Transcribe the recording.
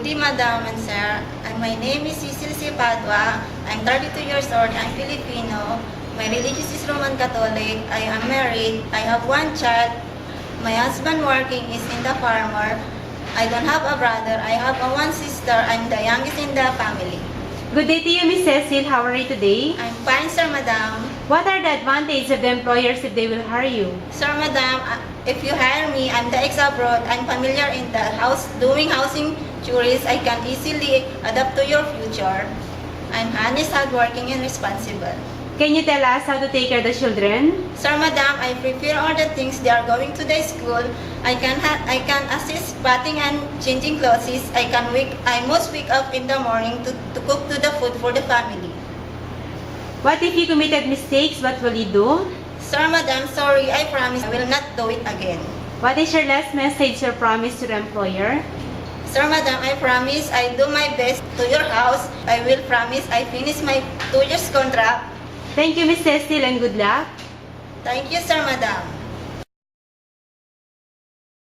Good day, Madam and Sir. My name is Cecil C. Padua. I'm 32 years old. I'm Filipino. My religion is Roman Catholic. I am married. I have one child. My husband working is in the farmer. I don't have a brother. I have one sister. I'm the youngest in the family. Good day to you, Miss Cecil. How are you today? I'm fine, Sir, Madam. What are the advantages of the employers if they will hire you? Sir, Madam, if you hire me, I'm the ex-abroad. I'm familiar in the house, doing housing chores. I can easily adapt to your future. I'm honest, hardworking, and responsible. Can you tell us how to take care of the children? Sir, Madam, I prepare all the things they are going to the school. I can assist bathing and changing clothes. I must wake up in the morning to cook to the food for the family. What if you committed mistakes? What will you do? Sir, Madam, sorry. I promise I will not do it again. What is your last message or promise to the employer? Sir, Madam, I promise I do my best to your house. I will promise I finish my 2 years contract. Thank you, Miss Cecil, and good luck. Thank you, Sir, Madam.